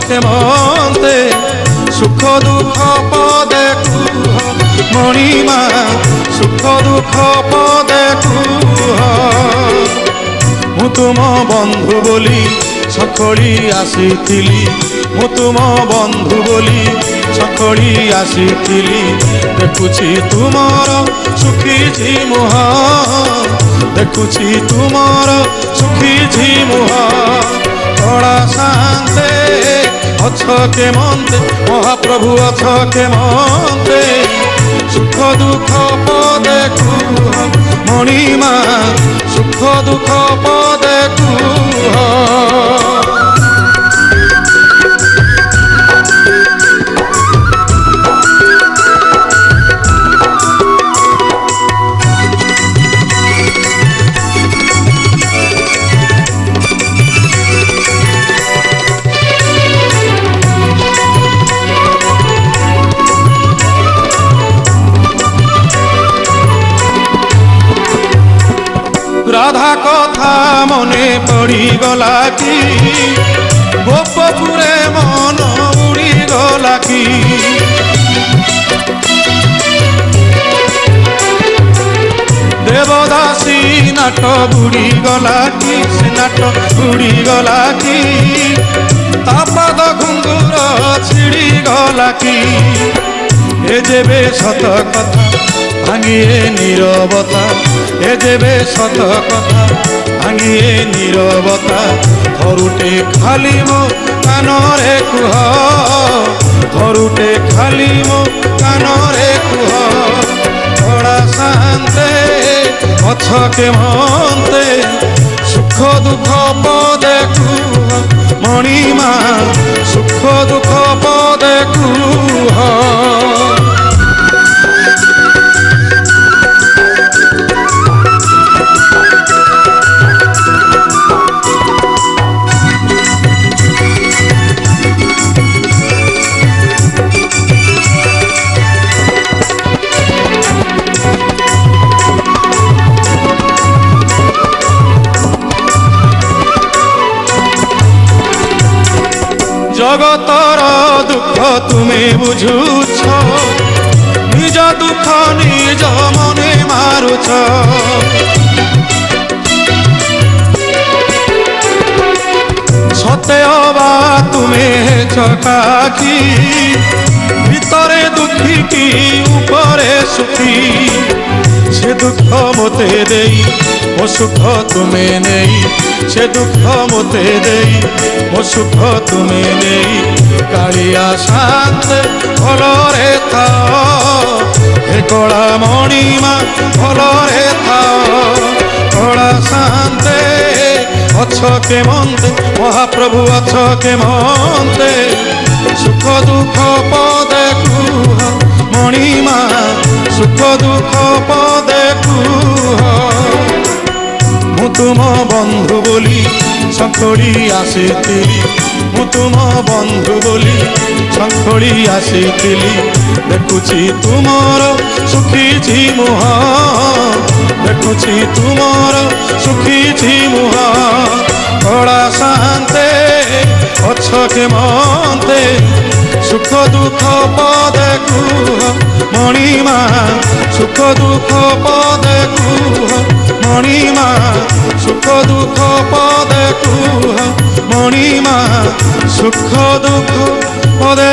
କେମନ୍ତେ ସୁଖ ଦୁଃଖ ପଦେ କୁହ ମଣିମା ସୁଖ ଦୁଃଖ ପଦେ କୁହ। ମୁଁ ତୁମ ବନ୍ଧୁ ବୋଲି ସଖଳି ଆସିଥିଲି, ମୁଁ ତୁମ ବନ୍ଧୁ ବୋଲି ସଖଳି ଆସିଥିଲି। ଦେଖୁଛି ତୁମର ଶୁଖିଛି ମୁହଁ, ଦେଖୁଛି ତୁମର ଶୁଖିଛି ମୁହଁ। କଳା ଶାନ୍ତେ ଅଛ କେମନ୍ତେ ମହାପ୍ରଭୁ ଅଛ କେମନ୍ତେ ସୁଖ ଦୁଃଖ ପଦେ କୁହ ମଣିମା ସୁଖ ଦୁଃଖ ପଦେ କୁହ। রাধা কথা মনে পড়িগলা কি, গোপপুরে মন উড়িগলা কি। দেবদাসী নাট বুড়িগলা কি, সে নাট বুড়িগলা কি। তা পাদ ঘুঙ্গুর ছিড়িগলা কি। এ যেবে সত কথা ভাঙিয়ে নীরবতা, এ যেবে সত কথা ভাঙিয়ে নীরবতা। ধরুটে খালি মো কানরে কুহ, ধরুটে খালি মো কানরে কুহ। কড়া শান্তে অছ কেমন্তে সুখ দুঃখ পদে কুহ মণিমা সুখ দুঃখ পদে কুহ। জগতর দুঃখ তুমি বুঝুছ, নিজ দুঃখ নিজ মনে মারুছ। সতে অবা তুমি চকাকি, ভিতরে দুঃখী কি উপরে সুখী। সে দুঃখ মতে দেই ও সুখ তুমি নেই, সে দুঃখ মতে দেই ও সুখ তুমি নেই। কালিয়া শান্তে ভলরে থাও, হে কলা মণিমা ভলরে থাও। কলা শান্তে অছ কেমন্তে মহাপ্রভু অছ কেমন্তে সুখ দুঃখ পদে কুহ মণিমা সুখ দুঃখ পদে কুহ। ମୁଁ ତୁମ ବନ୍ଧୁ ବୋଲି ସଖଳି ଆସିଥିଲି, ମୁଁ ତୁମ ବନ୍ଧୁ ବୋଲି ସଖଳି ଆସିଥିଲି। ଦେଖୁଛି ତୁମର ଶୁଖିଛି ମୁହଁ, ଦେଖୁଛି ତୁମର ଶୁଖିଛି ମୁହଁ। କଳା ଶାନ୍ତେ ଅଛ କେମନ୍ତେ ସୁଖ ଦୁଃଖ ପଦେ କୁହ ମଣିମା ସୁଖ ଦୁଃଖ ପଦେ କୁହ ମଣିମା ସୁଖ ଦୁଃଖ ପଦେ କୁହ ମଣିମା ସୁଖ ଦୁଃଖ ପଦେ